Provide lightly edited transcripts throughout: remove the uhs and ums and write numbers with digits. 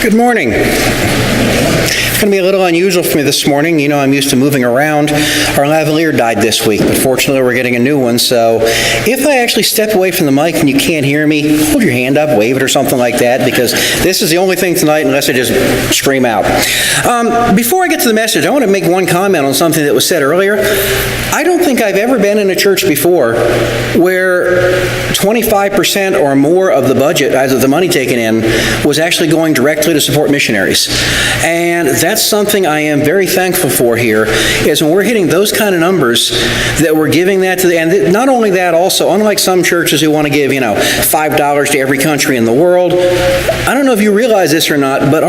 Good morning. It's going to be a little unusual for me this morning. You know, I'm used to moving around. Our lavalier died this week, but fortunately we're getting a new one. So if I actually step away from the mic and you can't hear me, hold your hand up, wave it or something like that, because this is the only thing tonight unless I just scream out. Before I get to the message, I want to make one comment on something that was said earlier. I don't think I've ever been in a church before where 25% or more of the budget, either the money taken in, was actually going directly to support missionaries. And that's something I am very thankful for here, is when we're hitting those kind of numbers, that we're giving that to and not only that, also, unlike some churches who want to give, $5 to every country in the world, I don't know if you realize this or not, but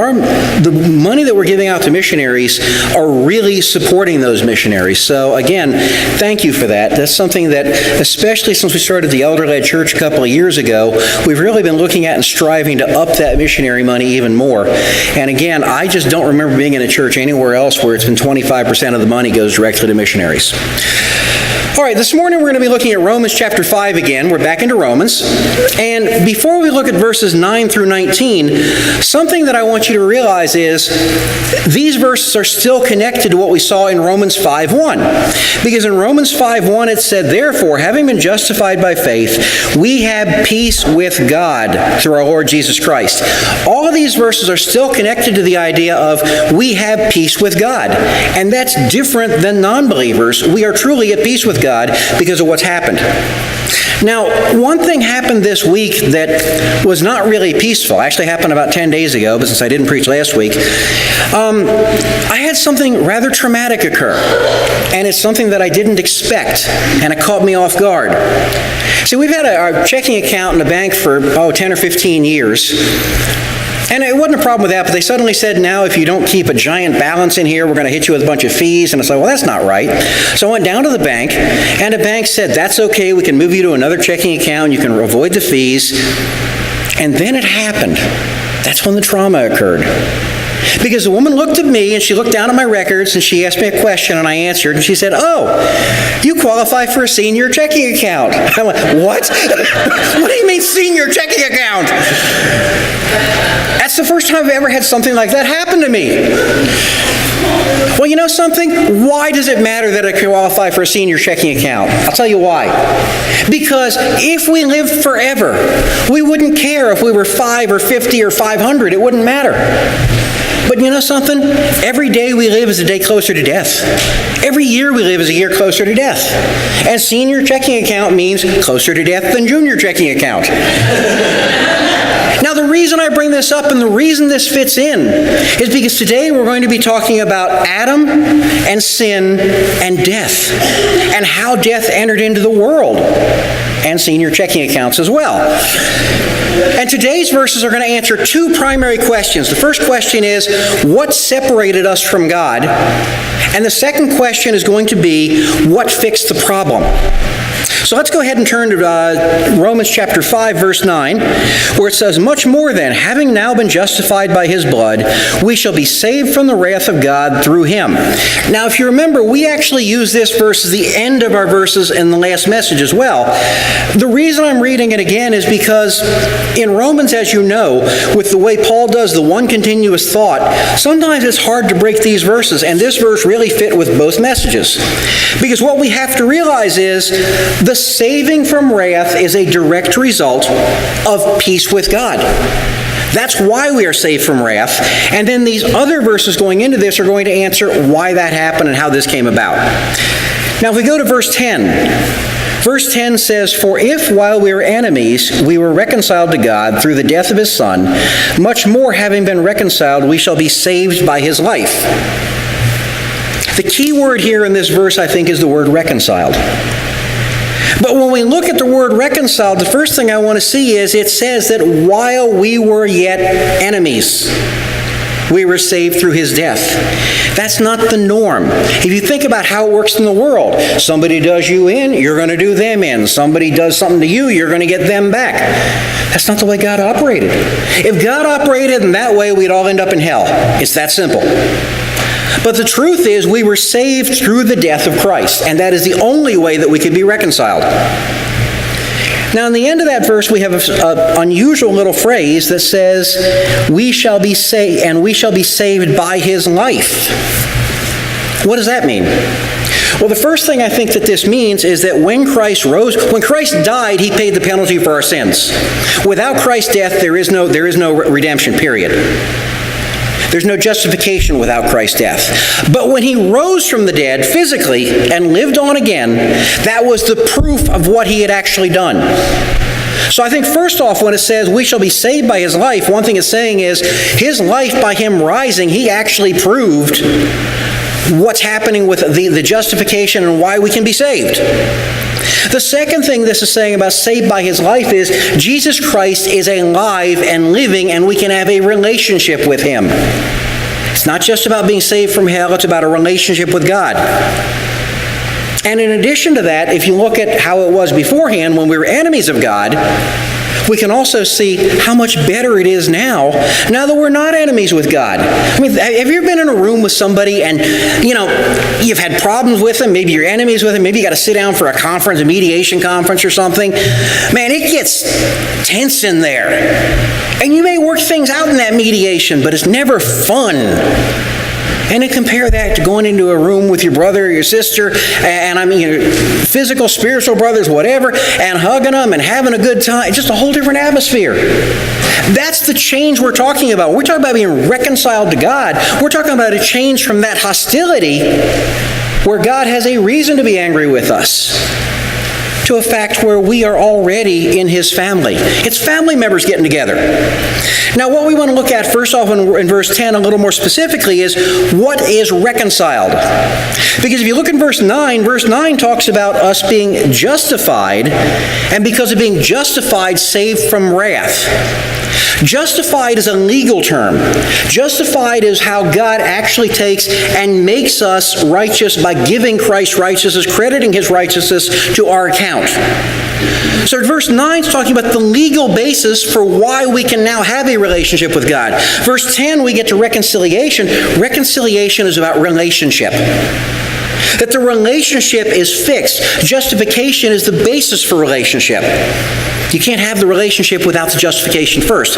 the money that we're giving out to missionaries are really supporting those missionaries. So again, thank you for that. That's something that, especially since we started the Elder-Led Church a couple of years ago, we've really been looking at and striving to up that missionary money even more. And again, I just don't remember being in a church anywhere else where it's been 25% of the money goes directly to missionaries. All right, this morning we're going to be looking at Romans chapter 5 again. We're back into Romans. And before we look at verses 9 through 19, something that I want you to realize is these verses are still connected to what we saw in Romans 5:1. Because in Romans 5:1 it said, "Therefore, having been justified by faith, we have peace with God through our Lord Jesus Christ." All of these verses are still connected to the idea of we have peace with God. And that's different than non-believers. We are truly at peace with God because of what's happened. Now, one thing happened this week that was not really peaceful. Actually happened about 10 days ago, but since I didn't preach last week, I had something rather traumatic occur. And it's something that I didn't expect, and it caught me off guard. See, we've had our checking account in the bank for, 10 or 15 years. And it wasn't a problem with that, but they suddenly said, now if you don't keep a giant balance in here, we're going to hit you with a bunch of fees. And I said, well, that's not right. So I went down to the bank, and the bank said, that's okay, we can move you to another checking account, you can avoid the fees. And then it happened. That's when the trauma occurred. Because the woman looked at me, and she looked down at my records, and she asked me a question, and I answered, and she said, "Oh, you qualify for a senior checking account." I went, "What? What do you mean senior checking account?" That's the first time I've ever had something like that happen to me. Well, you know something? Why does it matter that I qualify for a senior checking account? I'll tell you why. Because if we lived forever, we wouldn't care if we were 5 or 50 or 500. It wouldn't matter. But you know something? Every day we live is a day closer to death. Every year we live is a year closer to death. And senior checking account means closer to death than junior checking account. Now, the reason I bring this up and the reason this fits in is because today we're going to be talking about Adam and sin and death and how death entered into the world and senior checking accounts as well. And today's verses are going to answer two primary questions. The first question is, what separated us from God? And the second question is going to be, what fixed the problem? So let's go ahead and turn to Romans chapter 5, verse 9, where it says, "Much more then, having now been justified by his blood, we shall be saved from the wrath of God through him." Now, if you remember, we actually use this verse as the end of our verses in the last message as well. The reason I'm reading it again is because in Romans, as you know, with the way Paul does the one continuous thought, sometimes it's hard to break these verses, and this verse really fit with both messages. Because what we have to realize is the saving from wrath is a direct result of peace with God. That's why we are saved from wrath. And then these other verses going into this are going to answer why that happened and how this came about. Now, if we go to verse 10, verse 10 says, "For if while we were enemies, we were reconciled to God through the death of his Son, much more having been reconciled, we shall be saved by his life." The key word here in this verse, I think, is the word reconciled. But when we look at the word reconciled, the first thing I want to see is it says that while we were yet enemies, we were saved through his death. That's not the norm. If you think about how it works in the world, somebody does you in, you're going to do them in. Somebody does something to you, you're going to get them back. That's not the way God operated. If God operated in that way, we'd all end up in hell. It's that simple. But the truth is, we were saved through the death of Christ, and that is the only way that we could be reconciled. Now, in the end of that verse, we have an unusual little phrase that says, we shall be saved by his life. What does that mean? Well, the first thing I think that this means is that when Christ died, he paid the penalty for our sins. Without Christ's death, there is no redemption, period. There's no justification without Christ's death. But when he rose from the dead physically and lived on again, that was the proof of what he had actually done. So I think first off, when it says we shall be saved by his life, one thing it's saying is his life, by him rising, he actually proved what's happening with the justification and why we can be saved. The second thing this is saying about saved by his life is Jesus Christ is alive and living, and we can have a relationship with him. It's not just about being saved from hell, it's about a relationship with God. And in addition to that, if you look at how it was beforehand when we were enemies of God, we can also see how much better it is now that we're not enemies with God. I mean, have you ever been in a room with somebody and, you've had problems with them, maybe you're enemies with them, maybe you got to sit down for a conference, a mediation conference or something. Man, it gets tense in there. And you may work things out in that mediation, but it's never fun. And then compare that to going into a room with your brother or your sister, and physical, spiritual brothers, whatever, and hugging them and having a good time. Just a whole different atmosphere. That's the change we're talking about. We're talking about being reconciled to God. We're talking about a change from that hostility where God has a reason to be angry with us, to a fact where we are already in his family. It's family members getting together. Now, what we want to look at first off in verse 10 a little more specifically is what is reconciled. Because if you look in verse 9 talks about us being justified, and because of being justified, saved from wrath. Justified is a legal term. Justified is how God actually takes and makes us righteous by giving Christ's righteousness, crediting his righteousness to our account. So verse 9 is talking about the legal basis for why we can now have a relationship with God. Verse 10, we get to reconciliation. Reconciliation is about relationship. That the relationship is fixed. Justification is the basis for relationship. You can't have the relationship without the justification first.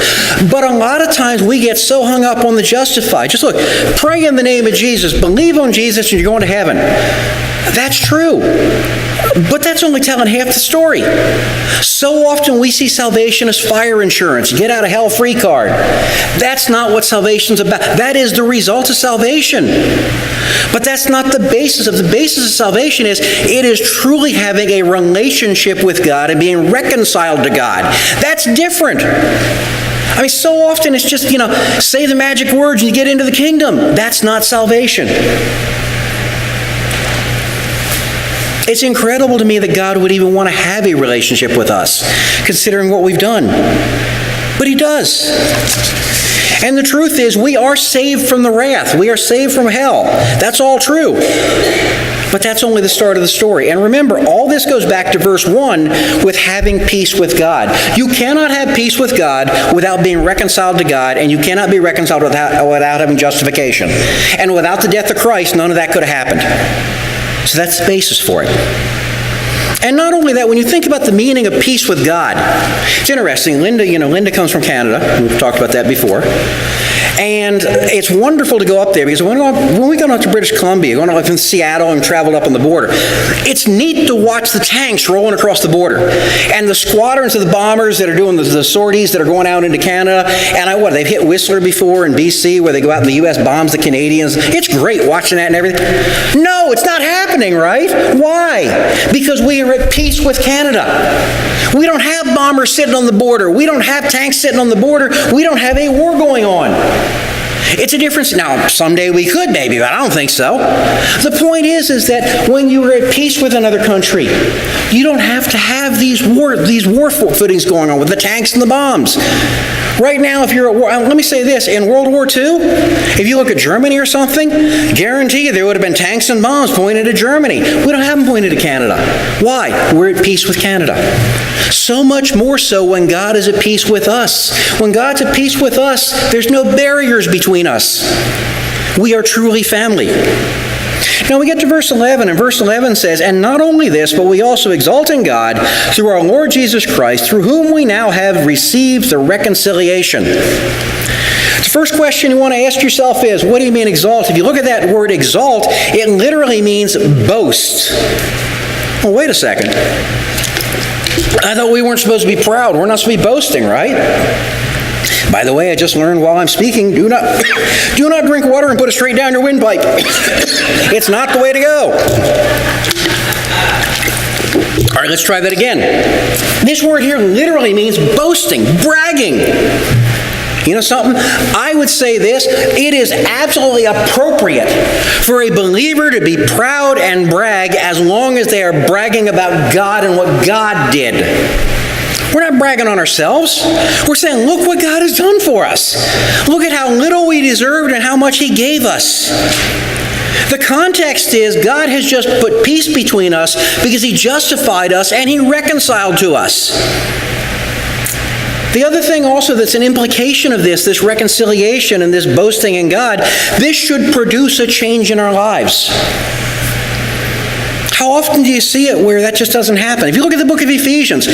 But a lot of times we get so hung up on the justified. Just look, pray in the name of Jesus, believe on Jesus, and you're going to heaven. That's true. But that's only telling half the story. So often we see salvation as fire insurance, get out of hell free card. That's not what salvation's about. That is the result of salvation. But that's not the basis of. The basis of salvation is it is truly having a relationship with God and being reconciled to God. That's different. I mean, so often it's just, say the magic words and you get into the kingdom. That's not salvation. It's incredible to me that God would even want to have a relationship with us, considering what we've done. But he does. And the truth is, we are saved from the wrath. We are saved from hell. That's all true. But that's only the start of the story. And remember, all this goes back to verse 1 with having peace with God. You cannot have peace with God without being reconciled to God, and you cannot be reconciled without having justification. And without the death of Christ, none of that could have happened. So that's the basis for it. And not only that, when you think about the meaning of peace with God, it's interesting. Linda comes from Canada. We've talked about that before. And it's wonderful to go up there because when we go up to British Columbia, going up in Seattle and traveled up on the border, it's neat to watch the tanks rolling across the border. And the squadrons of the bombers that are doing the sorties that are going out into Canada. And they've hit Whistler before in BC where they go out and the U.S. bombs the Canadians. It's great watching that and everything. No, it's not happening, right? Why? Because we are at peace with Canada. We don't have bombers sitting on the border. We don't have tanks sitting on the border. We don't have a war going on. It's a difference. Now, someday we could maybe, but I don't think so. The point is that when you are at peace with another country, you don't have to have these war footings going on with the tanks and the bombs. Right now, if you're at war, let me say this, in World War II, if you look at Germany or something, guarantee you there would have been tanks and bombs pointed at Germany. We don't have them pointed at Canada. Why? We're at peace with Canada. So much more so when God is at peace with us. When God's at peace with us, there's no barriers between us. We are truly family. Now we get to verse 11, and verse 11 says, "And not only this, but we also exalt in God through our Lord Jesus Christ, through whom we now have received the reconciliation." The first question you want to ask yourself is, what do you mean exalt? If you look at that word exalt, it literally means boast. Well, wait a second. I thought we weren't supposed to be proud. We're not supposed to be boasting, right? By the way, I just learned while I'm speaking, do not drink water and put it straight down your windpipe. It's not the way to go. All right, let's try that again. This word here literally means boasting, bragging. You know something? I would say this: it is absolutely appropriate for a believer to be proud and brag as long as they are bragging about God and what God did. We're not bragging on ourselves. We're saying, look what God has done for us. Look at how little we deserved and how much He gave us. The context is God has just put peace between us because He justified us and He reconciled to us. The other thing also that's an implication of this reconciliation and this boasting in God, this should produce a change in our lives. How often do you see it where that just doesn't happen? If you look at the book of Ephesians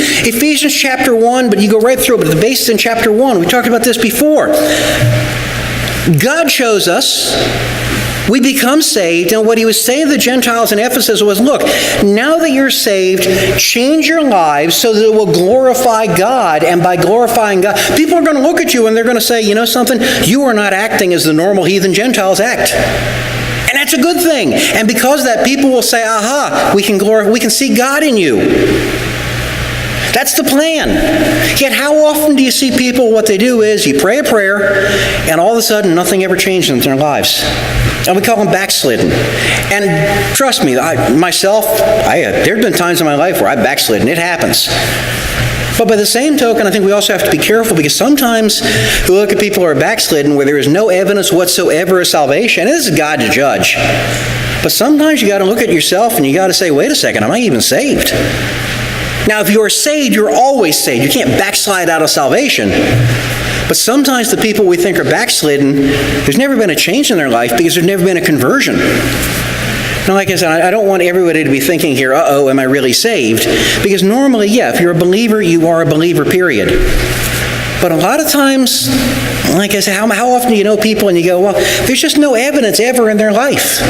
chapter 1, but you go right through it, but the base is in chapter 1. We talked about this before. God chose us. We become saved, and what he was saying to the Gentiles in Ephesus was, look, now that you're saved, change your lives so that it will glorify God, and by glorifying God, people are going to look at you and they're going to say, you know something? You are not acting as the normal heathen Gentiles act. And that's a good thing. And because of that, people will say, aha, we can see God in you. That's the plan. Yet how often do you see people, what they do is you pray a prayer and all of a sudden nothing ever changes in their lives. And we call them backslidden. And trust me, there have been times in my life where I've backslidden. It happens. But by the same token, I think we also have to be careful because sometimes we look at people who are backslidden where there is no evidence whatsoever of salvation. And this is God to judge. But sometimes you got to look at yourself and you got to say, wait a second, am I even saved? Now, if you're saved, you're always saved. You can't backslide out of salvation. But sometimes the people we think are backslidden, there's never been a change in their life because there's never been a conversion. Now, like I said, I don't want everybody to be thinking here, uh-oh, am I really saved? Because normally, yeah, if you're a believer, you are a believer, period. But a lot of times, like I said, how often do you know people and you go, well, there's just no evidence ever in their life.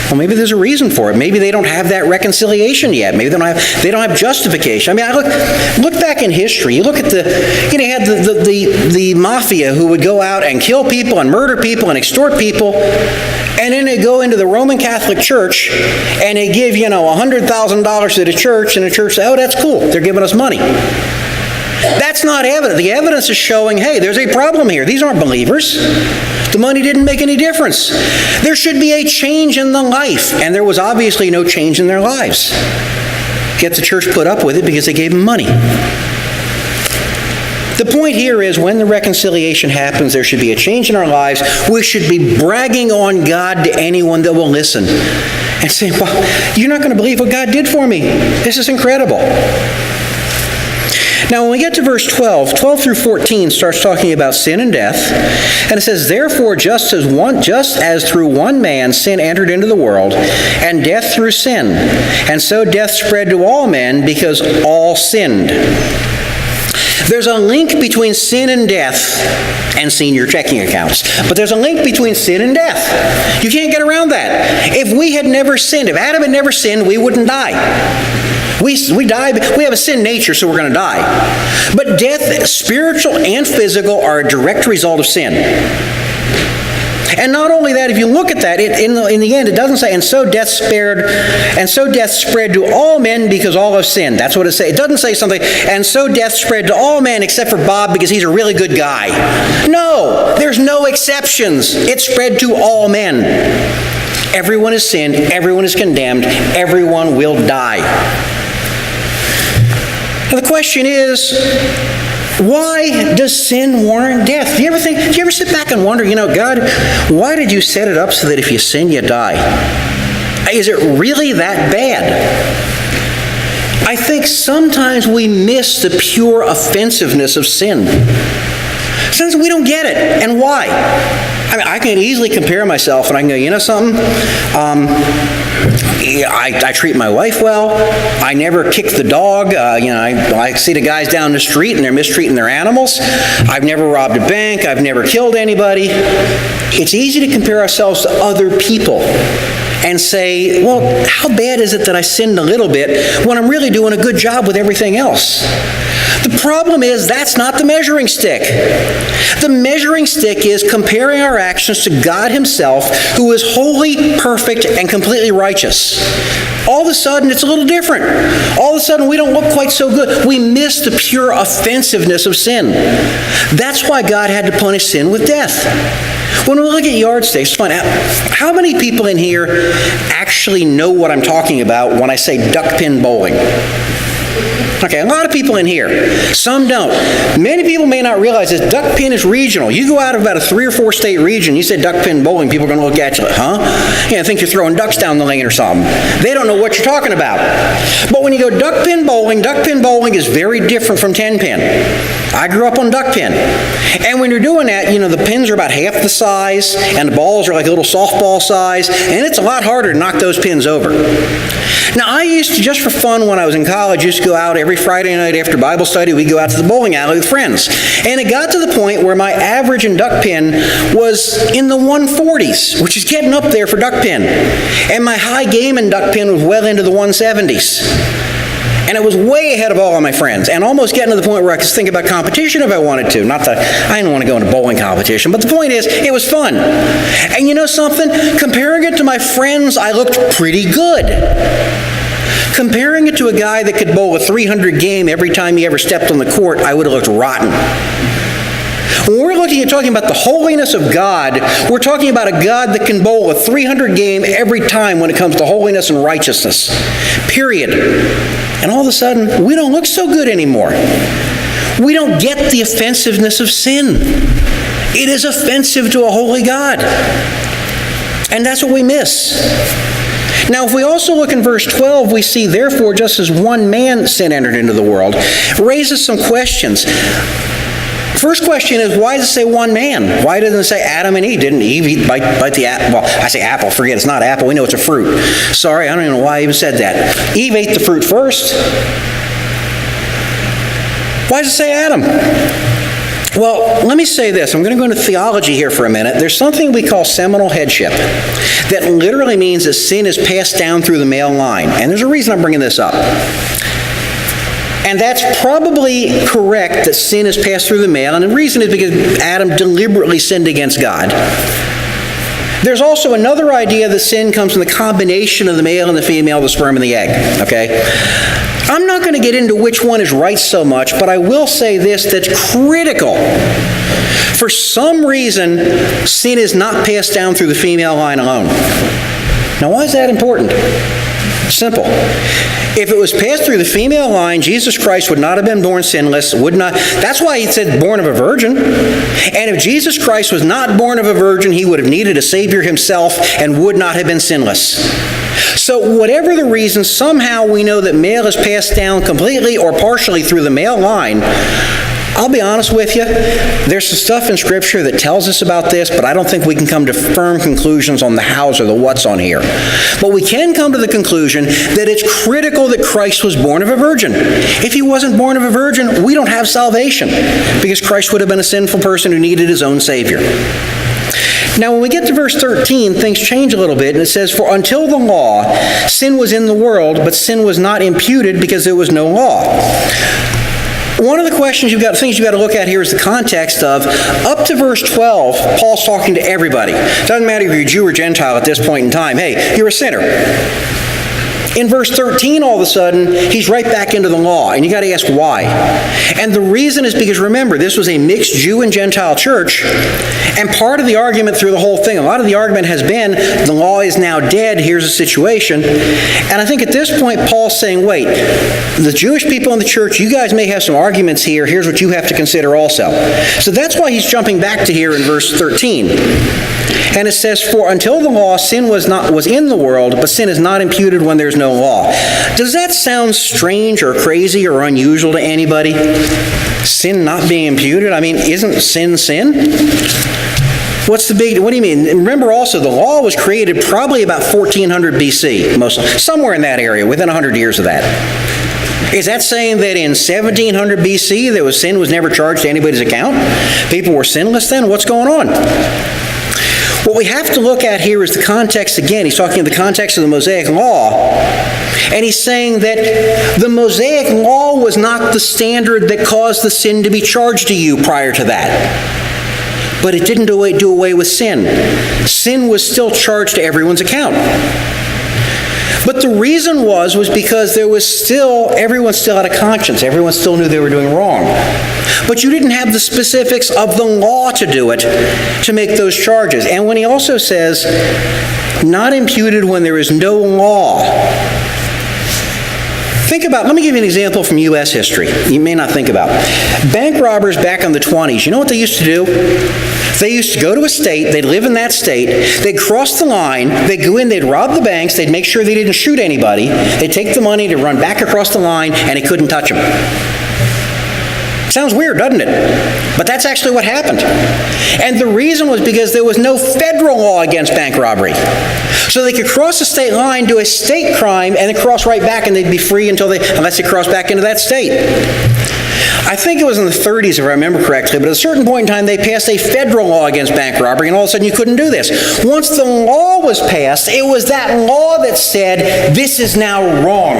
Well, maybe there's a reason for it. Maybe they don't have that reconciliation yet. Maybe they don't have justification. I mean, look back in history. You look at you had the mafia who would go out and kill people and murder people and extort people, and then they go into the Roman Catholic Church and they give $100,000 to the church, and the church says, oh, that's cool. They're giving us money. That's not evidence. The evidence is showing, hey, there's a problem here. These aren't believers. The money didn't make any difference. There should be a change in the life, and there was obviously no change in their lives. Yet the church put up with it because they gave them money. The point here is when the reconciliation happens, there should be a change in our lives. We should be bragging on God to anyone that will listen and say, well, you're not going to believe what God did for me. This is incredible. Now, when we get to verse 12 through 14 starts talking about sin and death. And it says, therefore, just as through one man sin entered into the world, and death through sin, and so death spread to all men because all sinned. There's a link between sin and death and senior checking accounts. But there's a link between sin and death. You can't get around that. If we had never sinned, if Adam had never sinned, we wouldn't die. We die, we have a sin nature, so we're going to die. But death, spiritual and physical, are a direct result of sin. And not only that, if you look at that, in the end, it doesn't say, and so death spread to all men because all have sinned. That's what it says. It doesn't say something, and so death spread to all men except for Bob because he's a really good guy. No, there's no exceptions. It spread to all men. Everyone has sinned, everyone is condemned, everyone will die. Now the question is, why does sin warrant death? Do you ever sit back and wonder, God, why did you set it up so that if you sin, you die? Is it really that bad? I think sometimes we miss the pure offensiveness of sin. Sometimes we don't get it. And why? I mean, I can easily compare myself, and I can go, you know something? I treat my wife well. I never kick the dog. I see the guys down the street and they're mistreating their animals. I've never robbed a bank. I've never killed anybody. It's easy to compare ourselves to other people and say, well, how bad is it that I sinned a little bit when I'm really doing a good job with everything else? The problem is that's not the measuring stick. The measuring stick is comparing our actions to God Himself, who is holy, perfect, and completely righteous. All of a sudden, it's a little different. All of a sudden, we don't look quite so good. We miss the pure offensiveness of sin. That's why God had to punish sin with death. When we look at yardsticks, it's fun. How many people in here actually know what I'm talking about when I say duck pin bowling? Okay, a lot of people in here. Some don't. Many people may not realize this. Duck pin is regional. You go out of about a 3 or 4 state region, you say duck pin bowling, people are going to look at you like, huh? Yeah, I think you're throwing ducks down the lane or something. They don't know what you're talking about. But when you go duck pin bowling is very different from 10-pin. I grew up on duck pin. And when you're doing that, the pins are about half the size, and the balls are like a little softball size, and it's a lot harder to knock those pins over. Now, I used to, just for fun when I was in college, used to go out every Friday night after Bible study. We'd go out to the bowling alley with friends. And it got to the point where my average in duck pin was in the 140s, which is getting up there for duck pin. And my high game in duck pin was well into the 170s. And it was way ahead of all of my friends, and almost getting to the point where I could think about competition if I wanted to. Not that I didn't want to go into bowling competition, but the point is, it was fun. And you know something? Comparing it to my friends, I looked pretty good. Comparing it to a guy that could bowl a 300 game every time he ever stepped on the court, I would have looked rotten. When we're talking about the holiness of God, we're talking about a God that can bowl a 300 game every time when it comes to holiness and righteousness. Period. And all of a sudden, we don't look so good anymore. We don't get the offensiveness of sin. It is offensive to a holy God. And that's what we miss. Now, if we also look in verse 12, we see, therefore, just as one man sin entered into the world, it raises some questions. First question is, why does it say one man? Why doesn't it say Adam and Eve? Didn't Eve bite the apple? Well, I say apple, forget, it's not apple. We know it's a fruit. Sorry, I don't even know why I even said that. Eve ate the fruit first. Why does it say Adam? Well, let me say this. I'm going to go into theology here for a minute. There's something we call seminal headship that literally means that sin is passed down through the male line. And there's a reason I'm bringing this up. And that's probably correct, that sin is passed through the male. And the reason is because Adam deliberately sinned against God. There's also another idea that sin comes from the combination of the male and the female, the sperm and the egg. Okay? I'm not going to get into which one is right so much, but I will say this that's critical. For some reason, sin is not passed down through the female line alone. Now, why is that important? Simple. If it was passed through the female line, Jesus Christ would not have been born sinless, would not. That's why he said born of a virgin. And if Jesus Christ was not born of a virgin, he would have needed a Savior himself and would not have been sinless. So whatever the reason, somehow we know that male is passed down completely or partially through the male line. I'll be honest with you, there's some stuff in Scripture that tells us about this, but I don't think we can come to firm conclusions on the hows or the whats on here. But we can come to the conclusion that it's critical that Christ was born of a virgin. If he wasn't born of a virgin, we don't have salvation, because Christ would have been a sinful person who needed his own Savior. Now, when we get to verse 13, things change a little bit, and it says, "For until the law, sin was in the world, but sin was not imputed because there was no law." One of the things you've got to look at here is the context of, up to verse 12, Paul's talking to everybody. It doesn't matter if you're Jew or Gentile at this point in time. Hey, you're a sinner. In verse 13, all of a sudden, he's right back into the law, and you got to ask why. And the reason is because, remember, this was a mixed Jew and Gentile church, and part of the argument through the whole thing, a lot of the argument has been, the law is now dead, here's the situation. And I think at this point, Paul's saying, wait, the Jewish people in the church, you guys may have some arguments here, here's what you have to consider also. So that's why he's jumping back to here in verse 13. And it says, "For until the law, sin was in the world, but sin is not imputed when there's no law." Does that sound strange or crazy or unusual to anybody? Sin not being imputed? I mean, isn't sin sin? What do you mean? Remember also, the law was created probably about 1400 BC, somewhere in that area, within 100 years of that. Is that saying that in 1700 BC sin was never charged to anybody's account? People were sinless then? What's going on? What we have to look at here is the context again. He's talking in the context of the Mosaic Law, and he's saying that the Mosaic Law was not the standard that caused the sin to be charged to you prior to that. But it didn't do away with sin. Sin was still charged to everyone's account. But the reason was because everyone still had a conscience. Everyone still knew they were doing wrong. But you didn't have the specifics of the law to do it, to make those charges. And when he also says, not imputed when there is no law. Let me give you an example from U.S. history you may not think about. Bank robbers back in the 1920s, you know what they used to do? They used to go to a state, they'd live in that state, they'd cross the line, they'd go in, they'd rob the banks, they'd make sure they didn't shoot anybody, they'd take the money to run back across the line, and it couldn't touch them. Sounds weird, doesn't it? But that's actually what happened. And the reason was because there was no federal law against bank robbery. So they could cross the state line, do a state crime, and then cross right back, and they'd be free unless they crossed back into that state. I think it was in the 1930s, if I remember correctly, but at a certain point in time, they passed a federal law against bank robbery, and all of a sudden you couldn't do this. Once the law was passed, it was that law that said, this is now wrong.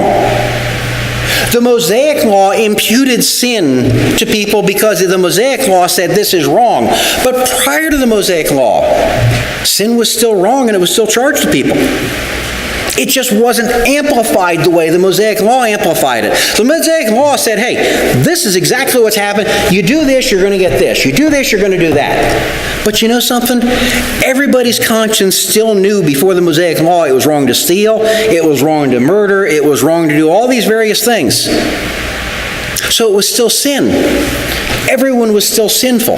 The Mosaic Law imputed sin to people because the Mosaic Law said this is wrong. But prior to the Mosaic Law, sin was still wrong and it was still charged to people. It just wasn't amplified the way the Mosaic Law amplified it. The Mosaic Law said, hey, this is exactly what's happened. You do this, you're going to get this. You do this, you're going to do that. But you know something? Everybody's conscience still knew before the Mosaic Law it was wrong to steal, it was wrong to murder, it was wrong to do all these various things. So it was still sin. Everyone was still sinful.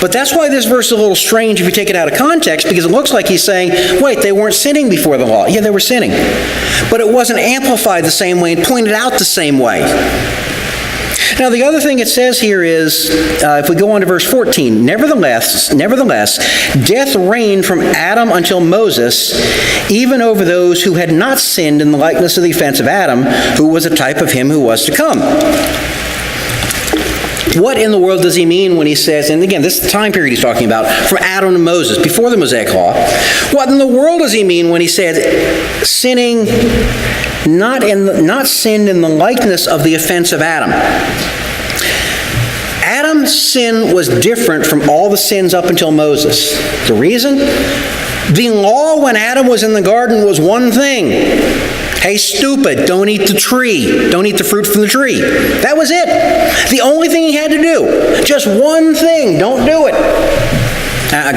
But that's why this verse is a little strange if you take it out of context, because it looks like he's saying, wait, they weren't sinning before the law. Yeah, they were sinning. But it wasn't amplified the same way and pointed out the same way. Now, the other thing it says here is, if we go on to verse 14, Nevertheless, death reigned from Adam until Moses, even over those who had not sinned in the likeness of the offense of Adam, who was a type of him who was to come. What in the world does he mean when he says, and again, this is the time period he's talking about, from Adam to Moses, before the Mosaic Law. What in the world does he mean when he said, sinning, not sinned in the likeness of the offense of Adam? Adam's sin was different from all the sins up until Moses. The reason? The law when Adam was in the garden was one thing. Hey, stupid, don't eat the tree. Don't eat the fruit from the tree. That was it. The only thing he had to do. Just one thing. Don't do it.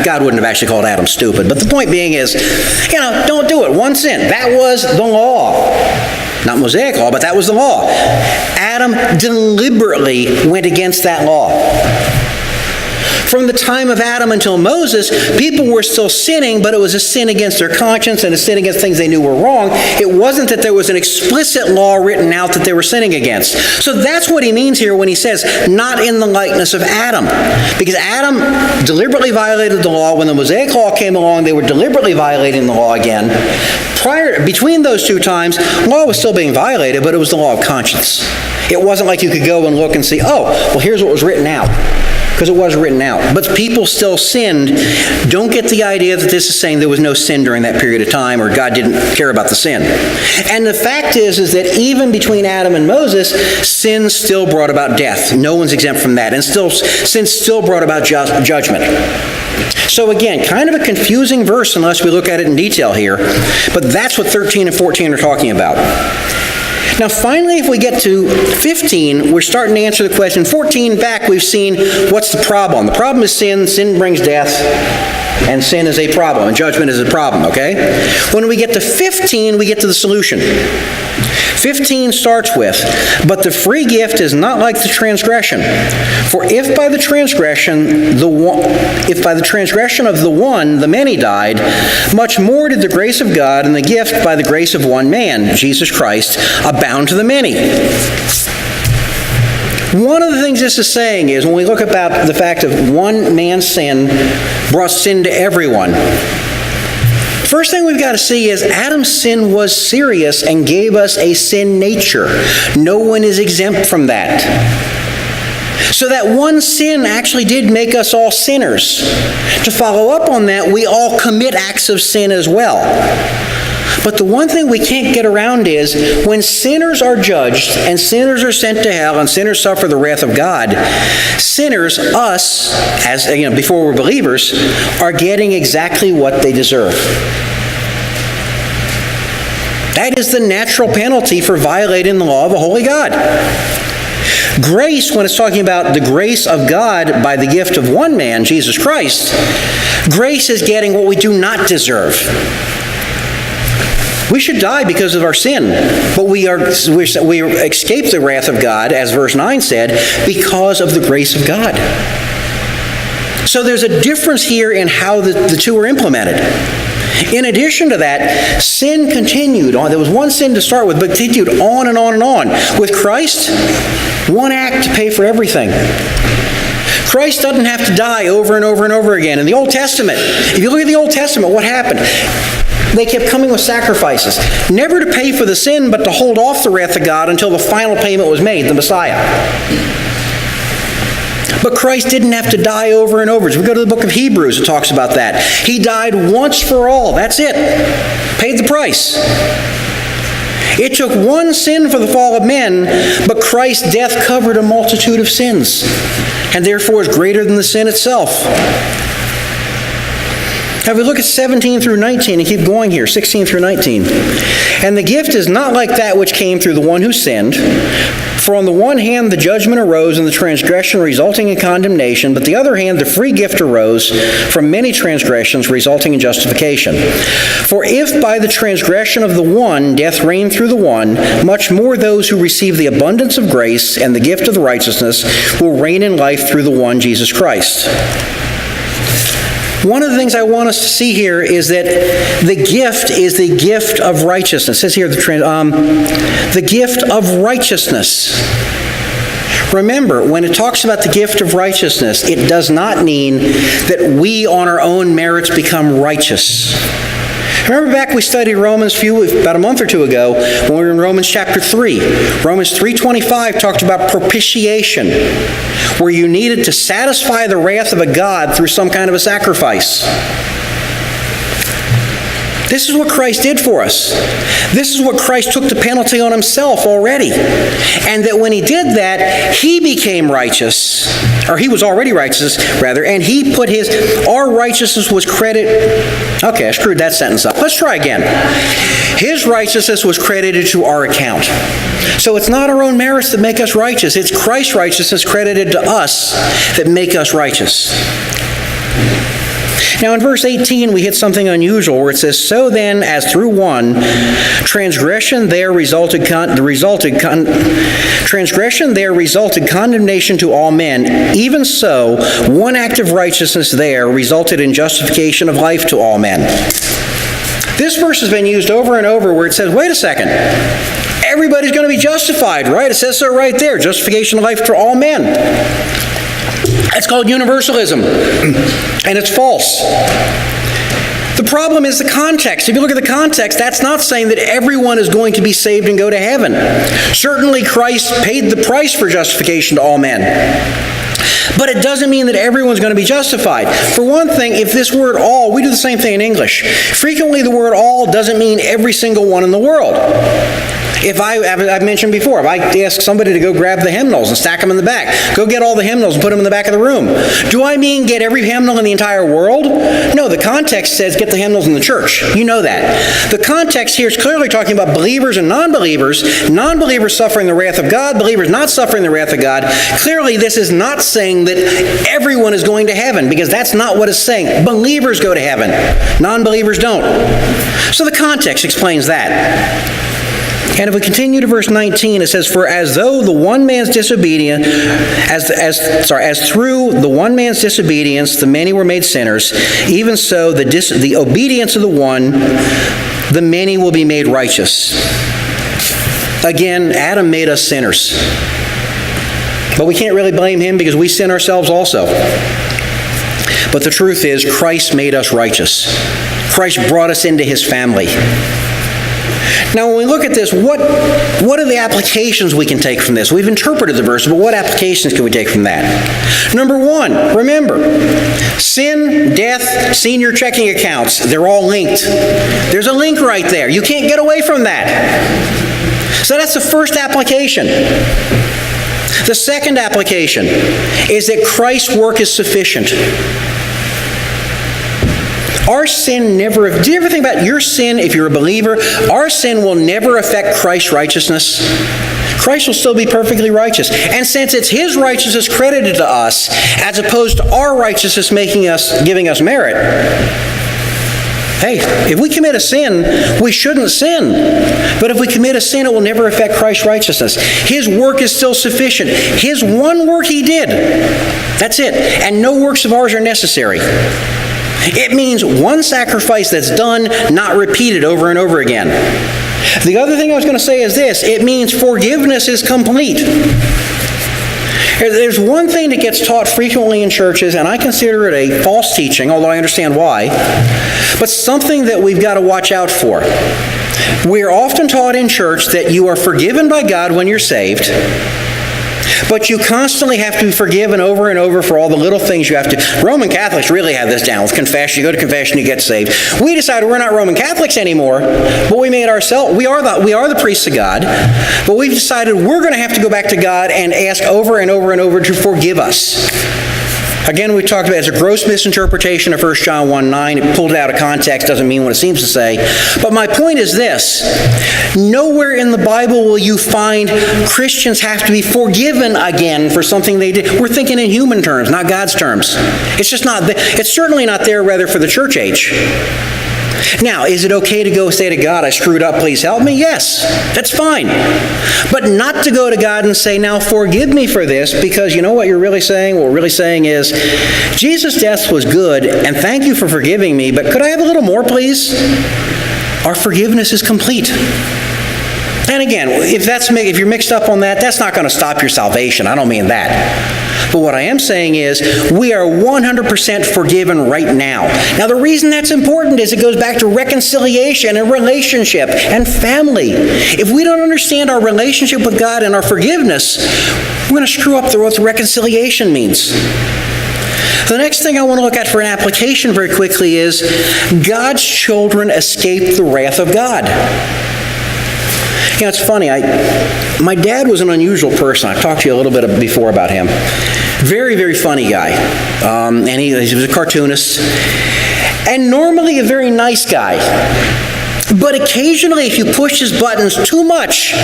God wouldn't have actually called Adam stupid, but the point being is, don't do it. One sin. That was the law. Not Mosaic law, but that was the law. Adam deliberately went against that law. From the time of Adam until Moses, people were still sinning, but it was a sin against their conscience and a sin against things they knew were wrong. It wasn't that there was an explicit law written out that they were sinning against. So that's what he means here when he says, not in the likeness of Adam. Because Adam deliberately violated the law. When the Mosaic law came along, they were deliberately violating the law again. Between those two times, law was still being violated, but it was the law of conscience. It wasn't like you could go and look and see, oh, well, here's what was written out. Because it was written out. But people still sinned. Don't get the idea that this is saying there was no sin during that period of time, or God didn't care about the sin. And the fact is that even between Adam and Moses, sin still brought about death. No one's exempt from that. And sin still brought about judgment. So again, kind of a confusing verse unless we look at it in detail here. But that's what 13 and 14 are talking about. Now finally, if we get to 15, we're starting to answer the question. 14 back, we've seen what's the problem. The problem is sin. Sin brings death. And sin is a problem. And judgment is a problem, okay? When we get to 15, we get to the solution. 15 starts with, but the free gift is not like the transgression. For if by the transgression of the one, the many died, much more did the grace of God and the gift by the grace of one man, Jesus Christ, abound to the many. One of the things this is saying is, when we look about the fact of one man's sin brought sin to everyone, first thing we've got to see is Adam's sin was serious and gave us a sin nature. No one is exempt from that. So that one sin actually did make us all sinners. To follow up on that, we all commit acts of sin as well. But the one thing we can't get around is, when sinners are judged and sinners are sent to hell and sinners suffer the wrath of God, sinners, us, as before we're believers, are getting exactly what they deserve. That is the natural penalty for violating the law of a holy God. Grace, when it's talking about the grace of God by the gift of one man, Jesus Christ, grace is getting what we do not deserve. We should die because of our sin, but we escape the wrath of God, as verse 9 said, because of the grace of God. So there's a difference here in how the two are implemented. In addition to that, sin continued on. There was one sin to start with, but continued on and on and on. With Christ, one act to pay for everything. Christ doesn't have to die over and over and over again. In the Old Testament, if you look at the Old Testament, what happened? They kept coming with sacrifices, never to pay for the sin, but to hold off the wrath of God until the final payment was made, the Messiah. But Christ didn't have to die over and over. As we go to the book of Hebrews, it talks about that. He died once for all. That's it. Paid the price. It took one sin for the fall of men, but Christ's death covered a multitude of sins, and therefore is greater than the sin itself. Now, if we look at 17 through 19 and keep going here, 16 through 19. And the gift is not like that which came through the one who sinned. For on the one hand, the judgment arose in the transgression resulting in condemnation, but the other hand, the free gift arose from many transgressions resulting in justification. For if by the transgression of the one death reigned through the one, much more those who receive the abundance of grace and the gift of the righteousness will reign in life through the one, Jesus Christ. One of the things I want us to see here is that the gift is the gift of righteousness. It says here the gift of righteousness. Remember, when it talks about the gift of righteousness, it does not mean that we on our own merits become righteous. Remember back we studied Romans about a month or two ago when we were in Romans chapter 3. Romans 3:25 talked about propitiation, where you needed to satisfy the wrath of a God through some kind of a sacrifice. This is what Christ did for us. This is what Christ took the penalty on himself already. And that when he did that, he became righteous, or he was already righteous, rather, and he put our righteousness was credited. Okay, I screwed that sentence up. Let's try again. His righteousness was credited to our account. So it's not our own merits that make us righteous. It's Christ's righteousness credited to us that make us righteous. Now in verse 18 we hit something unusual where it says, "So then, as through one transgression there resulted condemnation to all men, even so one act of righteousness there resulted in justification of life to all men." This verse has been used over and over where it says, wait a second, everybody's going to be justified, right? It says so right there, justification of life to all men. It's called universalism, and it's false. The problem is the context. If you look at the context, that's not saying that everyone is going to be saved and go to heaven. Certainly Christ paid the price for justification to all men. But it doesn't mean that everyone's going to be justified. For one thing, if this word all, we do the same thing in English. Frequently the word all doesn't mean every single one in the world. If I've mentioned before, if I ask somebody to go grab the hymnals and stack them in the back, go get all the hymnals and put them in the back of the room, do I mean get every hymnal in the entire world? No, the context says get the hymnals in the church. You know that. The context here is clearly talking about believers and non-believers, non-believers suffering the wrath of God, believers not suffering the wrath of God. Clearly, this is not saying that everyone is going to heaven, because that's not what it's saying. Believers go to heaven. Non-believers don't. So the context explains that. And if we continue to verse 19, it says, "For as though the one man's disobedience, as through the one man's disobedience the many were made sinners, even so the obedience of the one, the many will be made righteous." Again, Adam made us sinners. But we can't really blame him because we sin ourselves also. But the truth is, Christ made us righteous. Christ brought us into his family. Now, when we look at this, what are the applications we can take from this? We've interpreted the verse, but what applications can we take from that? Number one, remember, sin, death, senior checking accounts, they're all linked. There's a link right there. You can't get away from that. So that's the first application. The second application is that Christ's work is sufficient. Our sin never, do you ever think about your sin if you're a believer? Our sin will never affect Christ's righteousness. Christ will still be perfectly righteous. And since it's his righteousness credited to us, as opposed to our righteousness giving us merit, hey, if we commit a sin, we shouldn't sin. But if we commit a sin, it will never affect Christ's righteousness. His work is still sufficient. His one work he did, that's it. And no works of ours are necessary. It means one sacrifice that's done, not repeated over and over again. The other thing I was going to say is this. It means forgiveness is complete. There's one thing that gets taught frequently in churches, and I consider it a false teaching, although I understand why, but something that we've got to watch out for. We're often taught in church that you are forgiven by God when you're saved, but you constantly have to be forgiven over and over for all the little things you have to. Roman Catholics really have this down with confession. You go to confession, you get saved. We decided we're not Roman Catholics anymore, but we made ourselves. We are the priests of God, but we've decided we're going to have to go back to God and ask over and over and over to forgive us. Again, we talked about it as a gross misinterpretation of 1 John 1:9. It pulled it out of context, doesn't mean what it seems to say. But my point is this. Nowhere in the Bible will you find Christians have to be forgiven again for something they did. We're thinking in human terms, not God's terms. It's certainly not there, rather, for the church age. Now, is it okay to go say to God, I screwed up, please help me? Yes, that's fine. But not to go to God and say, now forgive me for this, because you know what you're really saying? What we're really saying is, Jesus' death was good, and thank you for forgiving me, but could I have a little more, please? Our forgiveness is complete. And again, if you're mixed up on that, that's not going to stop your salvation. I don't mean that. But what I am saying is, we are 100% forgiven right now. Now, the reason that's important is it goes back to reconciliation and relationship and family. If we don't understand our relationship with God and our forgiveness, we're going to screw up what the reconciliation means. The next thing I want to look at for an application very quickly is, God's children escape the wrath of God. You know, it's funny. My dad was an unusual person. I've talked to you a little bit before about him. Very, very funny guy. And he was a cartoonist. And normally a very nice guy. But occasionally, if you pushed his buttons too much,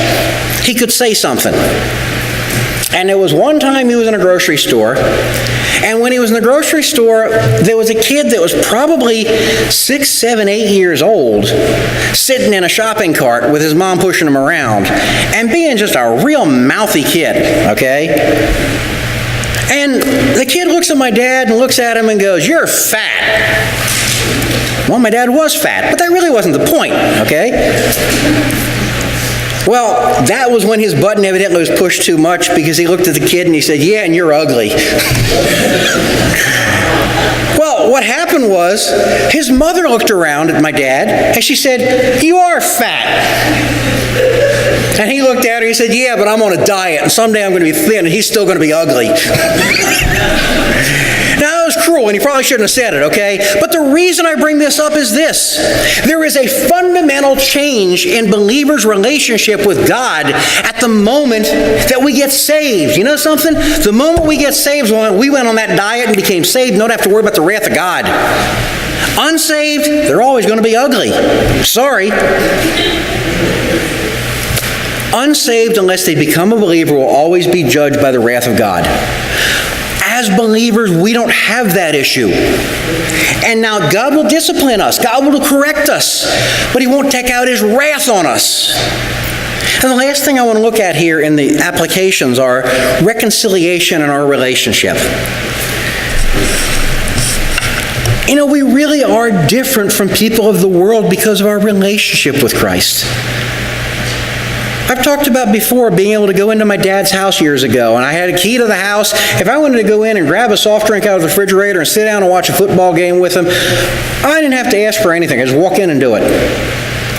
he could say something. And there was one time he was in a grocery store. And when he was in the grocery store, there was a kid that was probably 6, 7, 8 years old, sitting in a shopping cart with his mom pushing him around, and being just a real mouthy kid, okay? And the kid looks at my dad and looks at him and goes, "You're fat." Well, my dad was fat, but that really wasn't the point, okay? Well, that was when his button evidently was pushed too much, because he looked at the kid and he said, "Yeah, and you're ugly." Well, what happened was, his mother looked around at my dad and she said, "You are fat." And he looked at her and he said, "Yeah, but I'm on a diet, and someday I'm going to be thin, and he's still going to be ugly." Now, that was cruel, and he probably shouldn't have said it, okay? But the reason I bring this up is this. There is a fundamental change in believers' relationship with God at the moment that we get saved. You know something? The moment we get saved, we went on that diet and became saved, don't have to worry about the wrath of God. Unsaved, they're always going to be ugly. Sorry. Unsaved, unless they become a believer, will always be judged by the wrath of God. As believers, we don't have that issue. And now God will discipline us. God will correct us. But he won't take out his wrath on us. And the last thing I want to look at here in the applications are reconciliation in our relationship. You know, we really are different from people of the world because of our relationship with Christ. I've talked about before being able to go into my dad's house years ago, and I had a key to the house. If I wanted to go in and grab a soft drink out of the refrigerator and sit down and watch a football game with him, I didn't have to ask for anything. I just walk in and do it.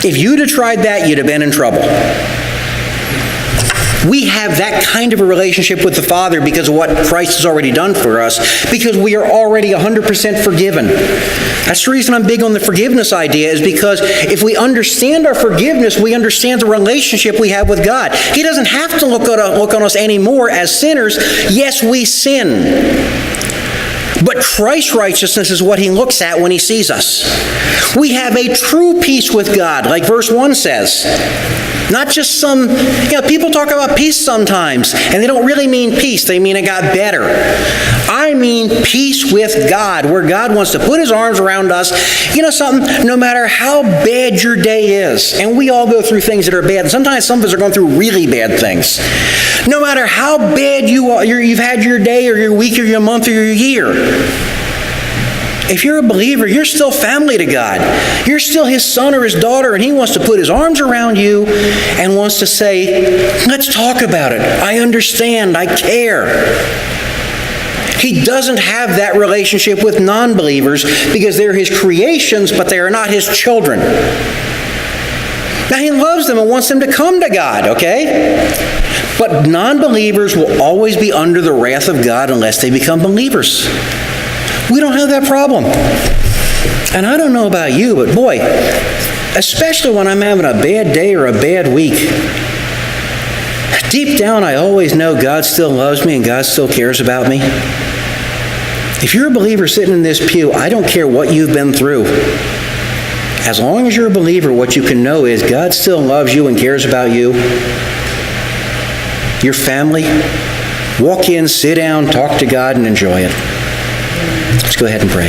If you'd have tried that, you'd have been in trouble. We have that kind of a relationship with the Father because of what Christ has already done for us, because we are already 100% forgiven. That's the reason I'm big on the forgiveness idea, is because if we understand our forgiveness, we understand the relationship we have with God. He doesn't have to look on us anymore as sinners. Yes, we sin. But Christ's righteousness is what he looks at when he sees us. We have a true peace with God, like verse 1 says. Not just some, people talk about peace sometimes, and they don't really mean peace. They mean it got better. I mean peace with God, where God wants to put his arms around us. You know something? No matter how bad your day is, and we all go through things that are bad, and sometimes some of us are going through really bad things. No matter how bad you've had your day or your week or your month or your year, if you're a believer, you're still family to God. You're still his son or his daughter, and he wants to put his arms around you and wants to say, let's talk about it. I understand. I care. He doesn't have that relationship with non-believers because they're his creations, but they are not his children. Now, he loves them and wants them to come to God, okay? But non-believers will always be under the wrath of God unless they become believers. We don't have that problem. And I don't know about you, but boy, especially when I'm having a bad day or a bad week, deep down I always know God still loves me and God still cares about me. If you're a believer sitting in this pew, I don't care what you've been through. As long as you're a believer, what you can know is God still loves you and cares about you. Your family, walk in, sit down, talk to God, and enjoy it. Let's go ahead and pray.